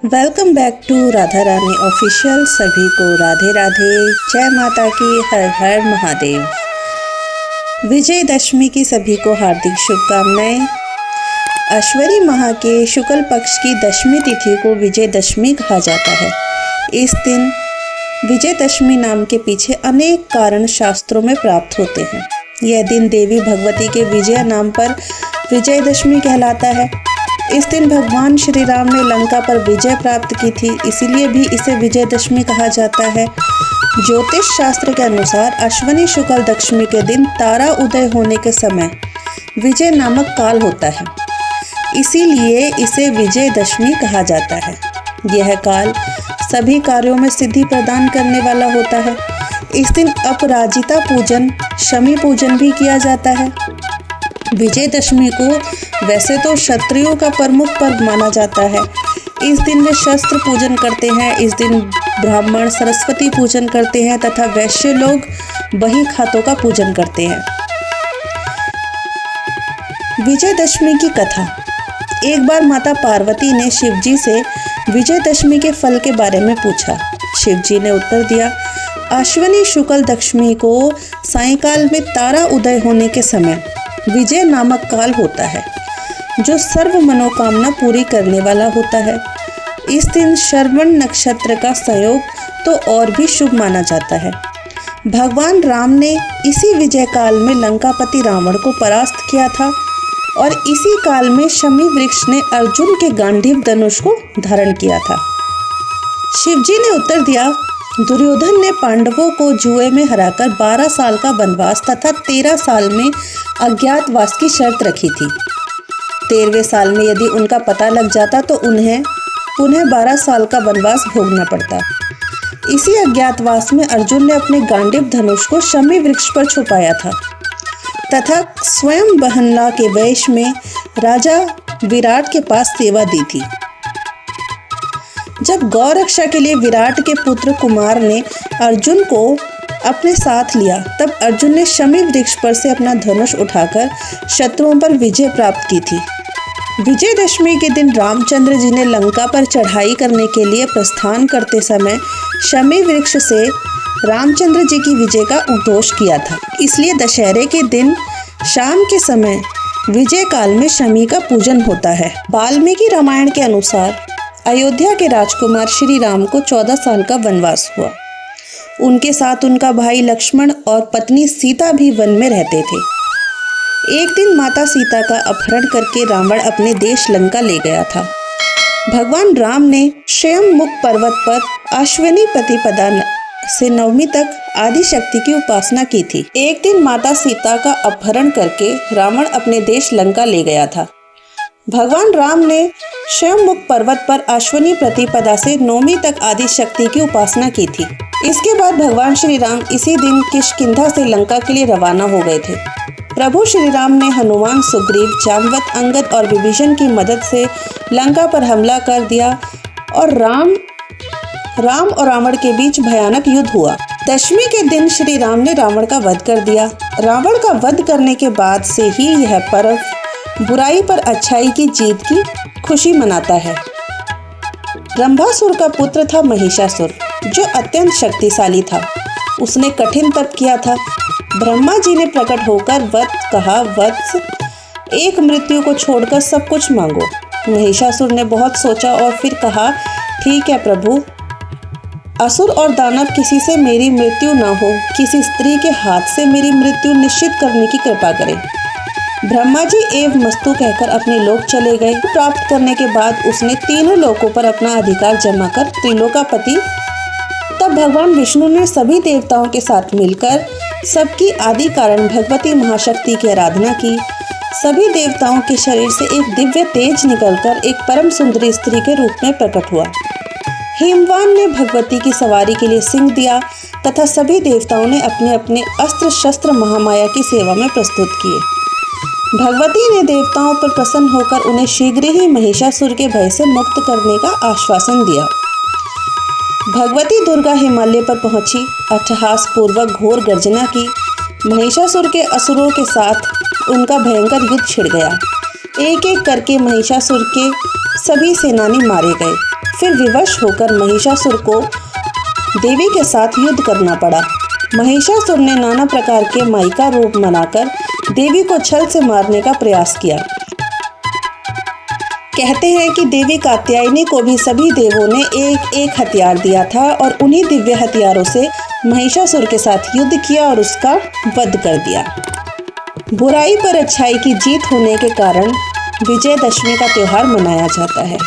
Welcome back to Radha Rani official. सभी को राधे राधे, जय माता की, हर हर महादेव। विजयदशमी की सभी को हार्दिक शुभकामनाएं। अश्वरी माह के शुक्ल पक्ष की दशमी तिथि को विजयदशमी कहा जाता है। इस दिन विजयदशमी नाम के पीछे अनेक कारण शास्त्रों में प्राप्त होते हैं। यह दिन देवी भगवती के विजय नाम पर विजयदशमी कहलाता है। इस दिन भगवान श्री राम ने लंका पर विजय प्राप्त की थी, इसीलिए भी इसे विजयदशमी कहा जाता है। ज्योतिष शास्त्र के अनुसार अश्विनी शुक्ल दशमी के दिन तारा उदय होने के समय विजय नामक काल होता है, इसीलिए इसे विजयदशमी कहा जाता है। यह काल सभी कार्यों में सिद्धि प्रदान करने वाला होता है। इस दिन अपराजिता पूजन, शमी पूजन भी किया जाता है। विजयदशमी को वैसे तो क्षत्रियों का प्रमुख पर्व माना जाता है। इस दिन वे शस्त्र पूजन करते हैं। इस दिन ब्राह्मण सरस्वती पूजन करते हैं तथा वैश्य लोग बही खातों का पूजन करते हैं। विजयदशमी की कथा। एक बार माता पार्वती ने शिवजी से विजयदशमी के फल के बारे में पूछा। शिवजी ने उत्तर दिया, अश्विनी शुक्ल दशमी को सायंकाल में तारा उदय होने के समय विजय नामक काल होता है, जो सर्व मनोकामना पूरी करने वाला होता है। इस दिन श्रवण नक्षत्र का संयोग तो और भी शुभ माना जाता है। भगवान राम ने इसी विजय काल में लंकापति रावण को परास्त किया था और इसी काल में शमी वृक्ष ने अर्जुन के गांडीव धनुष को धारण किया था। शिवजी ने उत्तर दिया, दुर्योधन ने पांडवों को जुए में हराकर 12 साल का वनवास तथा 13 साल में अज्ञातवास की शर्त रखी थी। 13वें साल में यदि उनका पता लग जाता तो उन्हें पुनः 12 साल का वनवास भोगना पड़ता। इसी अज्ञातवास में अर्जुन ने अपने गांडीव धनुष को शमी वृक्ष पर छुपाया था तथा स्वयं बहनला के वेश में राजा विराट के पास सेवा दी थी। जब गौ रक्षा के लिए विराट के पुत्र कुमार ने अर्जुन को अपने साथ लिया, तब अर्जुन ने शमी वृक्ष पर से अपना धनुष उठाकर शत्रुओं पर विजय प्राप्त की थी। विजयदशमी के दिन रामचंद्र जी ने लंका पर चढ़ाई करने के लिए प्रस्थान करते समय शमी वृक्ष से रामचंद्र जी की विजय का उद्घोष किया था। इसलिए दशहरे के दिन शाम के समय विजय काल में शमी का पूजन होता है। वाल्मीकि रामायण के अनुसार अयोध्या के राजकुमार श्री राम को 14 साल का वनवास हुआ। उनके साथ उनका भाई लक्ष्मण और पत्नी सीता भी वन में रहते थे। एक दिन माता सीता का अपहरण करके रावण अपने देश लंका ले गया था। भगवान राम ने स्वयंमुख पर्वत पर अश्विनी प्रतिपदा से नवमी तक आदि शक्ति की उपासना की थी। एक दिन माता सीता का अपहरण करके रावण अपने देश लंका ले गया था। भगवान राम ने स्वयंमुख पर्वत पर अश्विनी प्रतिपदा से नौमी तक आदि शक्ति की उपासना की थी। इसके बाद भगवान श्री राम इसी दिन किष्किंधा से लंका के लिए रवाना हो गए थे। प्रभु श्री राम ने हनुमान, सुग्रीव, जामवंत, अंगद और विभीषण की मदद से लंका पर हमला कर दिया और राम और रावण के बीच भयानक युद्ध हुआ। दशमी के दिन श्री राम ने रावण का वध कर दिया। रावण का वध करने के बाद से ही यह पर्व बुराई पर अच्छाई की जीत की खुशी मनाता है। रंभासुर का पुत्र था महिषासुर, जो अत्यंत शक्तिशाली था। उसने कठिन तप किया था। ब्रह्मा जी ने प्रकट होकर कहा, वत्स, एक मृत्यु को छोड़कर सब कुछ मांगो। महिषासुर ने बहुत सोचा और फिर कहा, ठीक है प्रभु, असुर और दानव किसी से मेरी मृत्यु न हो, किसी स्त्री के हाथ से मेरी मृत्यु निश्चित करने की कृपा करें। ब्रह्मा जी एवं मस्तु कहकर अपने लोक चले गए। प्राप्त करने के बाद उसने तीनों लोकों पर अपना अधिकार जमा कर त्रिलोकापति। तब भगवान विष्णु ने सभी देवताओं के साथ मिलकर सबकी आदि कारण भगवती महाशक्ति की आराधना की। सभी देवताओं के शरीर से एक दिव्य तेज निकलकर एक परम सुंदरी स्त्री के रूप में प्रकट हुआ। हिमवान ने भगवती की सवारी के लिए सिंह दिया तथा सभी देवताओं ने अपने अपने अस्त्र शस्त्र महामाया की सेवा में प्रस्तुत किए। भगवती ने देवताओं पर प्रसन्न होकर उन्हें शीघ्र ही महिषासुर के भय से मुक्त करने का आश्वासन दिया। भगवती दुर्गा हिमालय पर पहुंची, अट्टहास पूर्वक घोर गर्जना की। महिषासुर के असुरों के साथ उनका भयंकर युद्ध छिड़ गया। एक एक करके महिषासुर के सभी सेनानी मारे गए। फिर विवश होकर महिषासुर को देवी के साथ युद्ध करना पड़ा। महिषासुर ने नाना प्रकार के माइका रूप बनाकर देवी को छल से मारने का प्रयास किया। कहते हैं कि देवी कात्यायनी को भी सभी देवों ने एक एक हथियार दिया था और उन्हीं दिव्य हथियारों से महिषासुर के साथ युद्ध किया और उसका वध कर दिया। बुराई पर अच्छाई की जीत होने के कारण विजयदशमी का त्योहार मनाया जाता है।